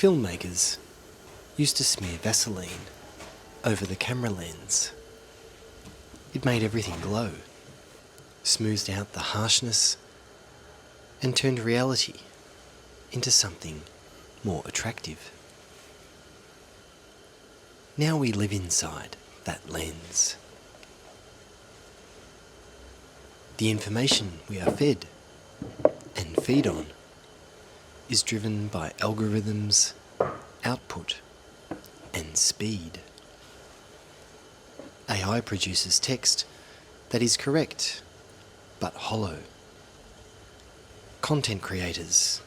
Filmmakers used to smear Vaseline over the camera lens. It made everything glow, smoothed out the harshness, and turned reality into something more attractive. Now we live inside that lens. The information we are fed and feed on is driven by algorithms, output, and speed. AI produces text that is correct but hollow. Content creators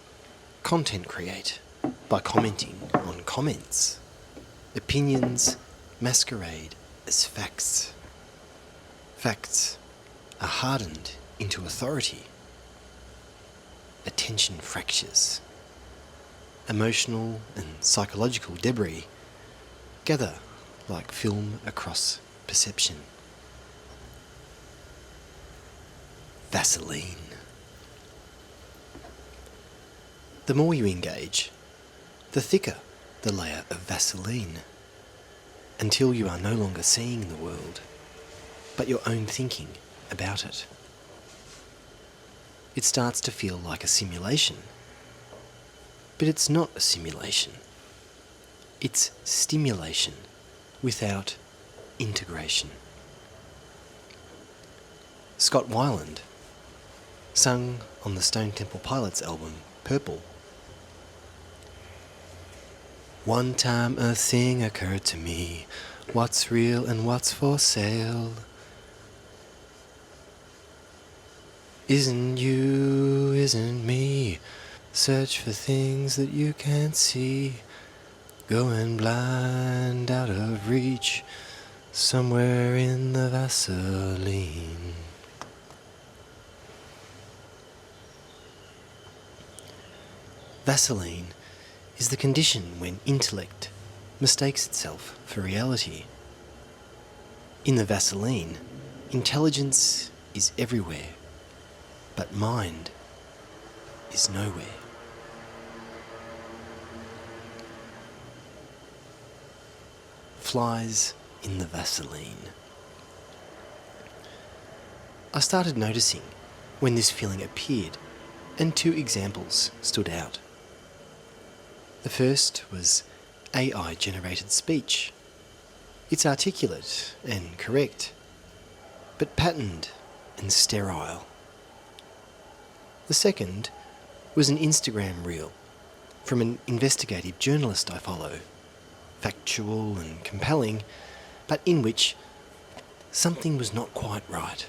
content create by commenting on comments. Opinions masquerade as facts. Facts are hardened into authority. Attention fractures. Emotional and psychological debris gather like film across perception. Vaseline. The more you engage, the thicker the layer of Vaseline, until you are no longer seeing the world, but your own thinking about it. It starts to feel like a simulation, but it's not a simulation. It's stimulation without integration. Scott Weiland, sung on the Stone Temple Pilots album Purple. One time a thing occurred to me, what's real and what's for sale? Isn't you, isn't me, search for things that you can't see, going blind, out of reach, somewhere in the Vaseline. Vaseline is the condition when intellect mistakes itself for reality. In the Vaseline, intelligence is everywhere, but mind is nowhere. Flies in the Vaseline. I started noticing when this feeling appeared, and two examples stood out. The first was AI-generated speech. It's articulate and correct, but patterned and sterile. The second was an Instagram reel from an investigative journalist I follow, factual and compelling, but in which something was not quite right.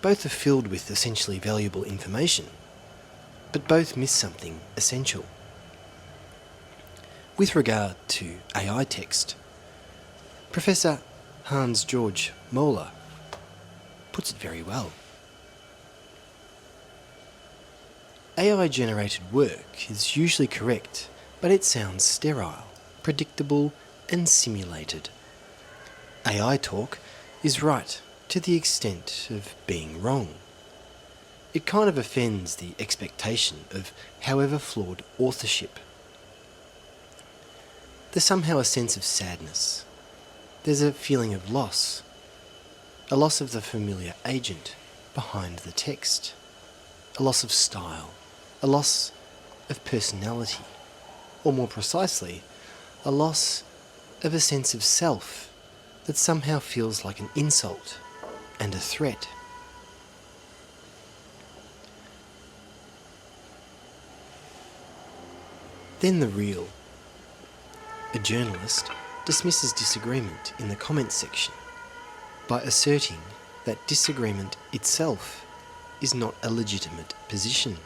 Both are filled with essentially valuable information, but both miss something essential. With regard to AI text, Professor Hans-Georg Moeller puts it very well. AI-generated work is usually correct, but it sounds sterile, predictable, and simulated. AI talk is right to the extent of being wrong. It kind of offends the expectation of however flawed authorship. There's somehow a sense of sadness. There's a feeling of loss. A loss of the familiar agent behind the text. A loss of style. A loss of personality. Or more precisely, a loss of a sense of self that somehow feels like an insult and a threat. Then the reel. A journalist dismisses disagreement in the comments section by asserting that disagreement itself is not a legitimate position.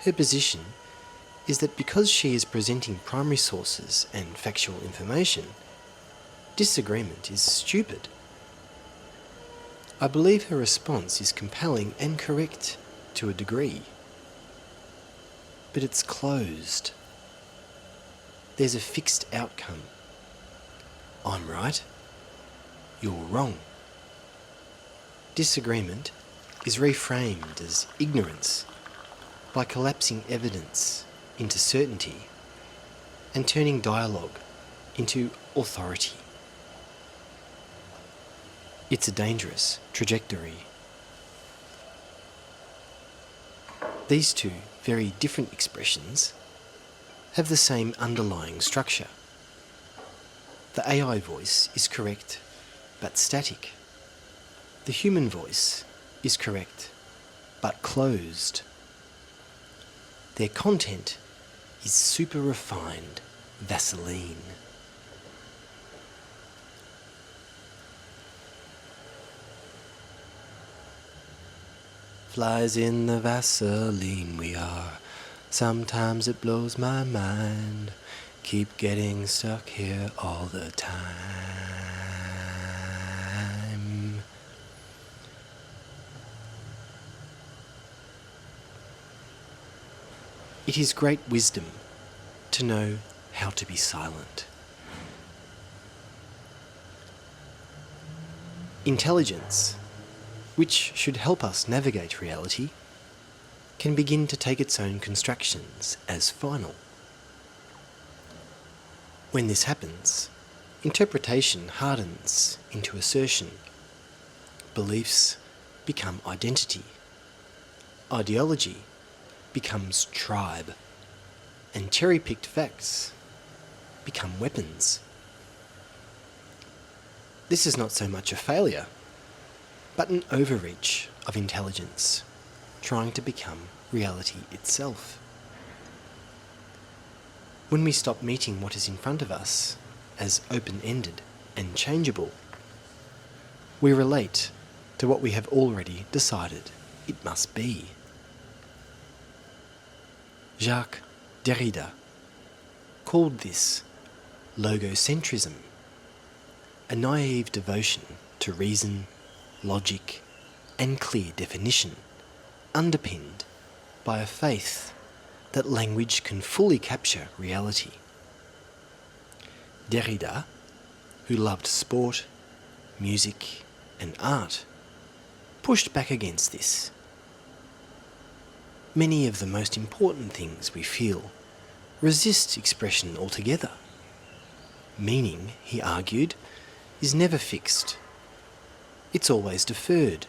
Her position is that because she is presenting primary sources and factual information, disagreement is stupid. I believe her response is compelling and correct to a degree. But it's closed. There's a fixed outcome. I'm right. You're wrong. Disagreement is reframed as ignorance, by collapsing evidence into certainty and turning dialogue into authority. It's a dangerous trajectory. These two very different expressions have the same underlying structure. The AI voice is correct, but static. The human voice is correct, but closed. Their content is super refined Vaseline. Flies in the Vaseline we are. Sometimes it blows my mind. Keep getting stuck here all the time. It is great wisdom to know how to be silent. Intelligence, which should help us navigate reality, can begin to take its own constructions as final. When this happens, interpretation hardens into assertion. Beliefs become identity. Ideology becomes tribe. And cherry-picked facts become weapons. This is not so much a failure, but an overreach of intelligence, trying to become reality itself. When we stop meeting what is in front of us as open-ended and changeable, we relate to what we have already decided it must be. Jacques Derrida called this logocentrism, a naive devotion to reason, logic, and clear definition, underpinned by a faith that language can fully capture reality. Derrida, who loved sport, music, and art, pushed back against this. Many of the most important things we feel resist expression altogether. Meaning, he argued, is never fixed. It's always deferred,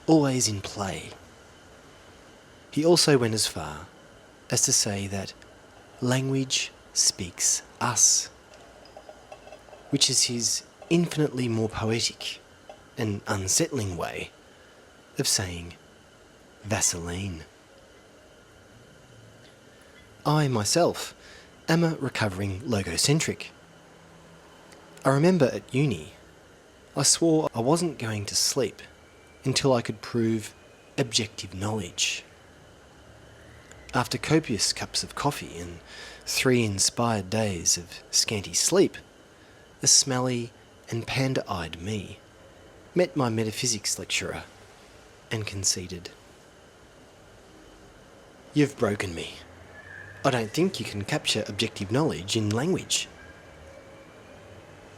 always in play. He also went as far as to say that language speaks us, which is his infinitely more poetic and unsettling way of saying Vaseline. I myself am a recovering logocentric. I remember at uni, I swore I wasn't going to sleep until I could prove objective knowledge. After copious cups of coffee and 3 inspired days of scanty sleep, the smelly and panda-eyed me met my metaphysics lecturer and conceded, "You've broken me. I don't think you can capture objective knowledge in language."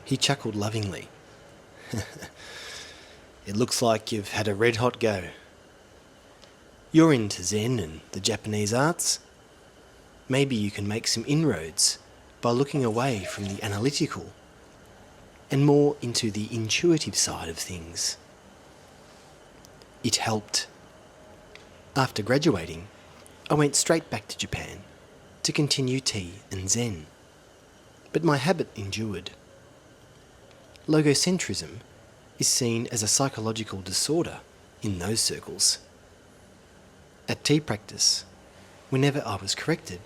He chuckled lovingly. "It looks like you've had a red-hot go. You're into Zen and the Japanese arts. Maybe you can make some inroads by looking away from the analytical and more into the intuitive side of things." It helped. After graduating, I went straight back to Japan to continue tea and Zen, but my habit endured. Logocentrism is seen as a psychological disorder in those circles. At tea practice, whenever I was corrected,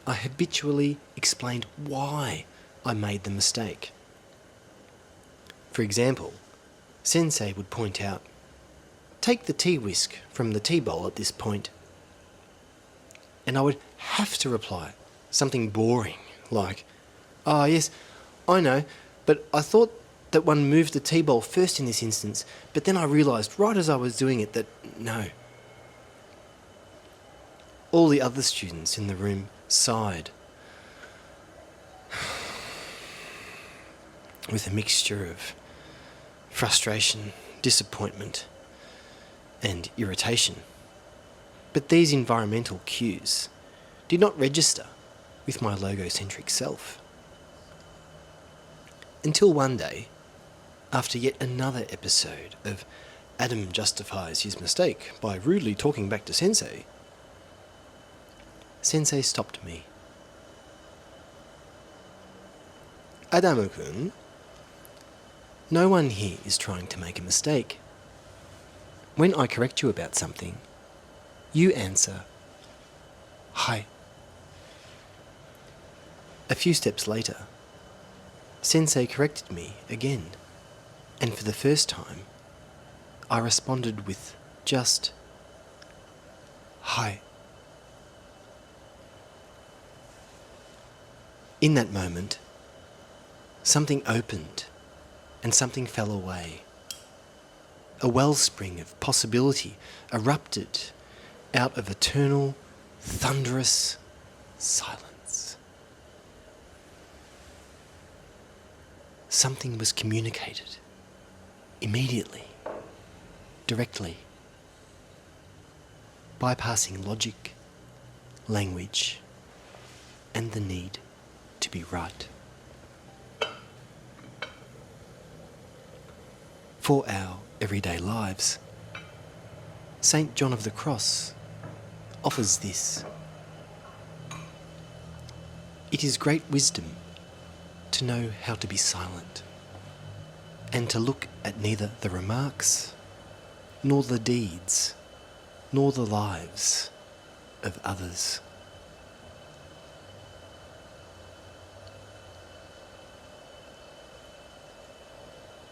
I habitually explained why I made the mistake. For example, Sensei would point out, "Take the tea whisk from the tea bowl at this point." And I would have to reply something boring like, "Oh yes, I know, but I thought that one moved the tea bowl first in this instance, but then I realised right as I was doing it that no." All the other students in the room sighed, with a mixture of frustration, disappointment, and irritation. But these environmental cues did not register with my logocentric self. Until one day, after yet another episode of Adam justifies his mistake by rudely talking back to Sensei, Sensei stopped me. Adamu-kun, no one here is trying to make a mistake. When I correct you about something, you answer, "Hi." A few steps later, Sensei corrected me again, and for the first time, I responded with just, "Hi." In that moment, something opened and something fell away. A wellspring of possibility erupted out of eternal, thunderous silence. Something was communicated immediately, directly, bypassing logic, language, and the need to be right. For our everyday lives, St. John of the Cross offers this. It is great wisdom to know how to be silent, and to look at neither the remarks, nor the deeds, nor the lives of others.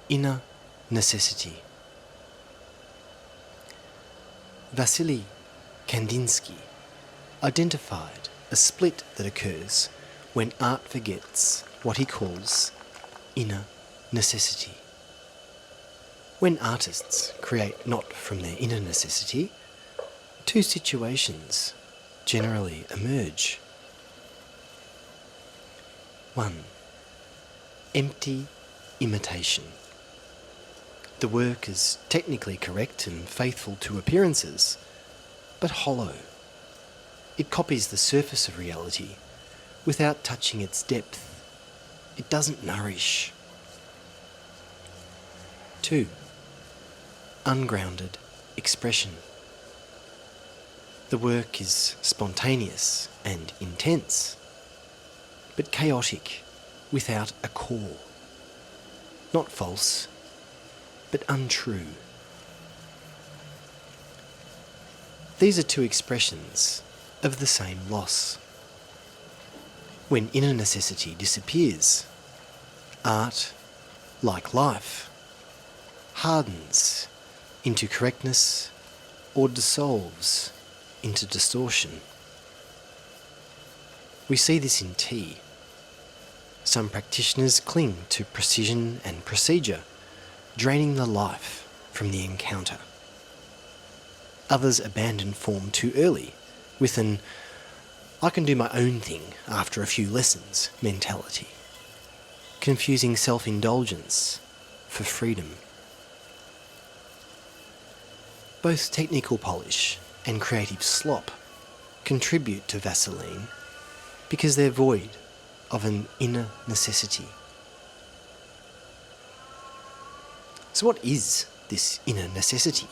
Inner necessity. Wassily Kandinsky identified a split that occurs when art forgets what he calls inner necessity. When artists create not from their inner necessity, two situations generally emerge. 1. Empty imitation. The work is technically correct and faithful to appearances, but hollow. It copies the surface of reality without touching its depth. It doesn't nourish. 2. Ungrounded expression. The work is spontaneous and intense, but chaotic without a core. Not false, but untrue. These are two expressions of the same loss. When inner necessity disappears, art, like life, hardens into correctness or dissolves into distortion. We see this in tea. Some practitioners cling to precision and procedure, draining the life from the encounter. Others abandon form too early, with an "I can do my own thing after a few lessons" mentality, confusing self-indulgence for freedom. Both technical polish and creative slop contribute to Vasoline because they're void of an inner necessity. So what is this inner necessity?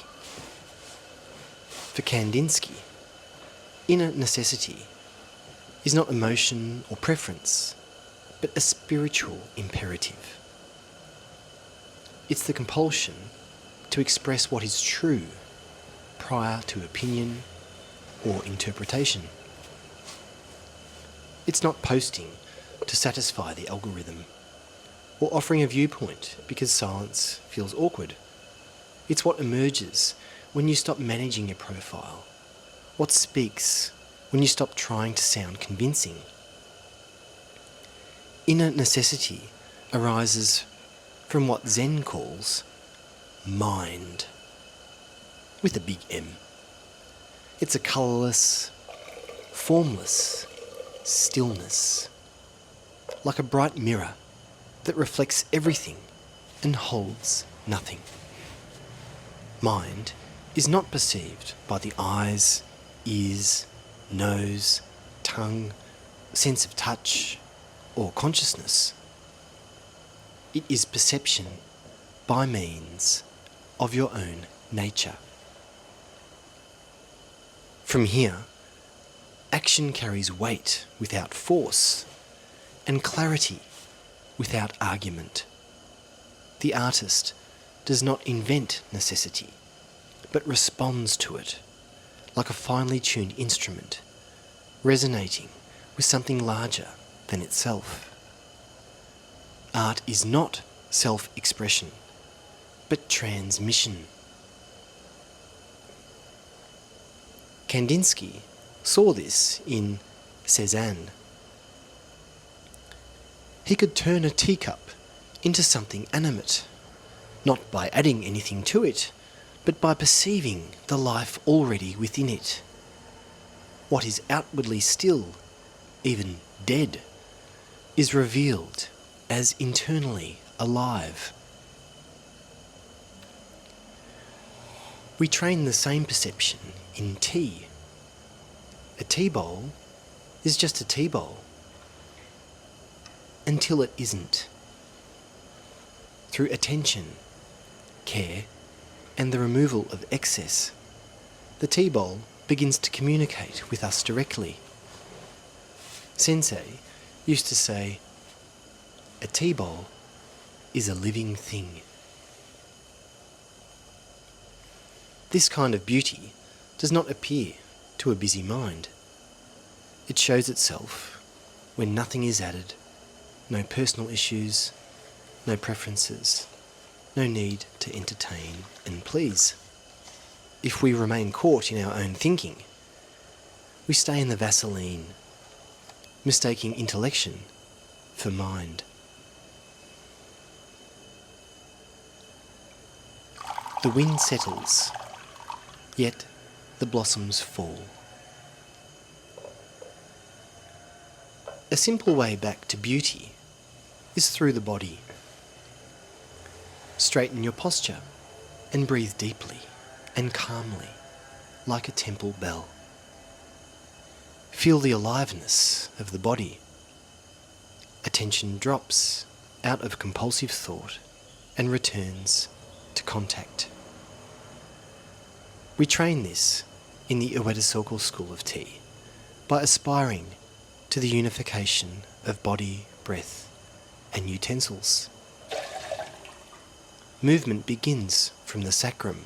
For Kandinsky, inner necessity is not emotion or preference, but a spiritual imperative. It's the compulsion to express what is true prior to opinion or interpretation. It's not posting to satisfy the algorithm, or offering a viewpoint because silence feels awkward. It's what emerges when you stop managing your profile, what speaks when you stop trying to sound convincing. Inner necessity arises from what Zen calls mind, with a big M. It's a colourless, formless stillness, like a bright mirror that reflects everything and holds nothing. Mind is not perceived by the eyes, ears, nose, tongue, sense of touch, or consciousness. It is perception by means of your own nature. From here, action carries weight without force, and clarity without argument. The artist does not invent necessity, but responds to it, like a finely tuned instrument, resonating with something larger than itself. Art is not self-expression, but transmission. Kandinsky saw this in Cézanne. He could turn a teacup into something animate, not by adding anything to it, but by perceiving the life already within it. What is outwardly still, even dead, is revealed as internally alive. We train the same perception in tea. A tea bowl is just a tea bowl, until it isn't. Through attention, care, and the removal of excess, the tea bowl begins to communicate with us directly. Sensei used to say, "A tea bowl is a living thing." This kind of beauty does not appear to a busy mind. It shows itself when nothing is added, no personal issues, no preferences, no need to entertain and please. If we remain caught in our own thinking, we stay in the Vaseline, mistaking intellection for mind. The wind settles, yet the blossoms fall. A simple way back to beauty is through the body. Straighten your posture and breathe deeply and calmly, like a temple bell. Feel the aliveness of the body. Attention drops out of compulsive thought and returns to contact. We train this in the Ueda school of tea by aspiring to the unification of body, breath, and utensils. Movement begins from the sacrum.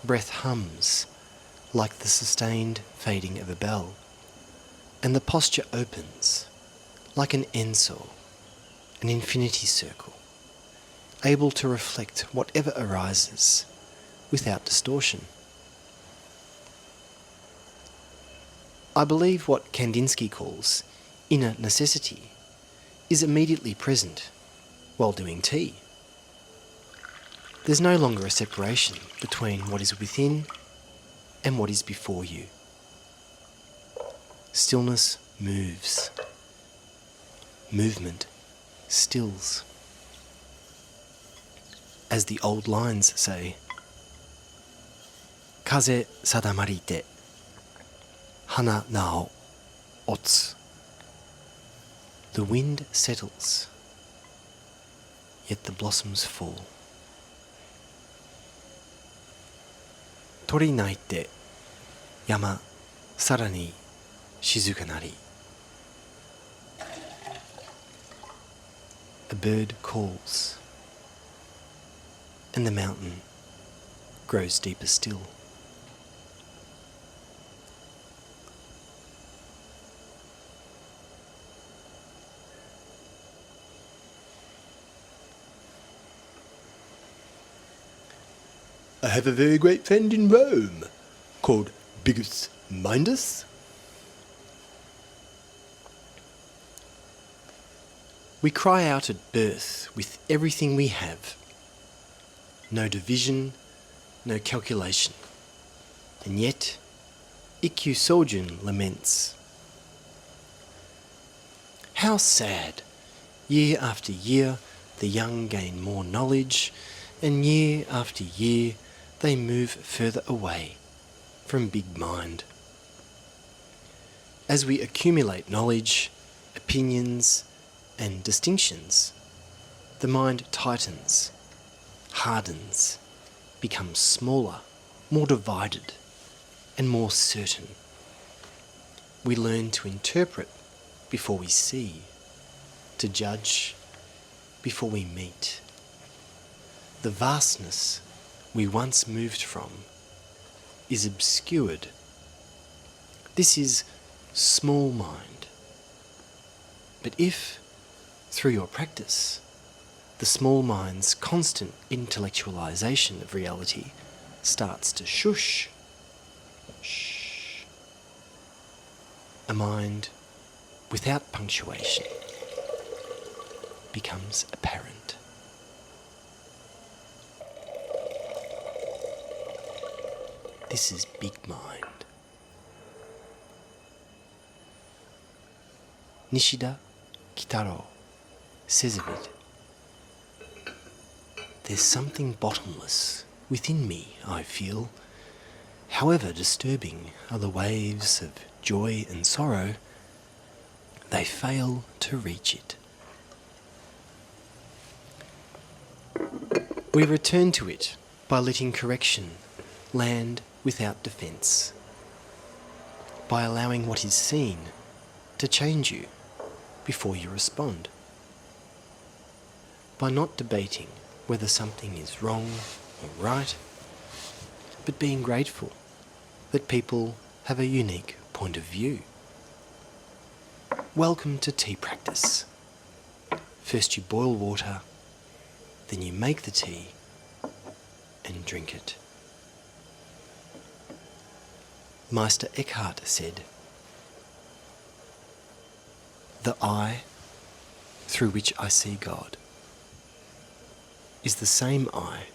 Breath hums like the sustained fading of a bell, and the posture opens like an enso, an infinity circle, able to reflect whatever arises without distortion. I believe what Kandinsky calls inner necessity is immediately present while doing tea. There's no longer a separation between what is within and what is before you. Stillness moves. Movement stills. As the old lines say, "Kaze sadamarite, hana nao otsu." The wind settles, yet the blossoms fall. Tori naite, yama sarani shizuka nari. A bird calls, and the mountain grows deeper still. I have a very great friend in Rome called Biggus Mindus. We cry out at birth with everything we have. No division, no calculation. And yet, Ikkyū Sōjun laments. How sad! Year after year, the young gain more knowledge, and year after year, they move further away from big mind. As we accumulate knowledge, opinions, and distinctions, the mind tightens, hardens, becomes smaller, more divided, and more certain. We learn to interpret before we see, to judge before we meet. The vastness we once moved from is obscured. This is small mind. But if, through your practice, the small mind's constant intellectualization of reality starts to shush, a mind without punctuation becomes apparent. This is big mind. Nishida Kitarō says of it, "There's something bottomless within me, I feel. However disturbing are the waves of joy and sorrow, they fail to reach it." We return to it by letting correction land without defence, by allowing what is seen to change you before you respond, by not debating whether something is wrong or right, but being grateful that people have a unique point of view. Welcome to tea practice. First you boil water, then you make the tea and drink it. Meister Eckhart said, "The eye through which I see God is the same eye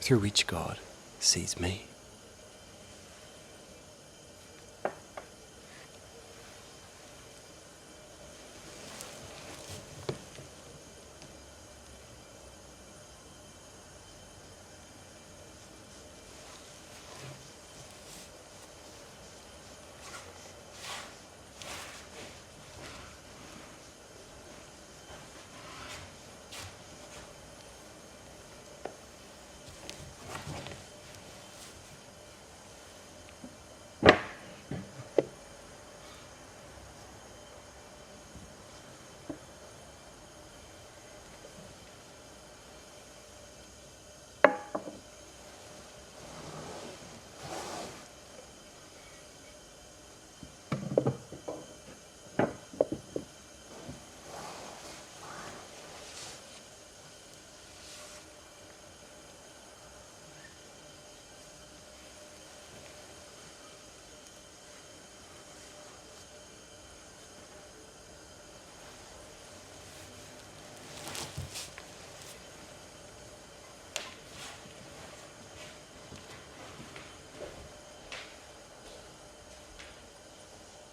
through which God sees me."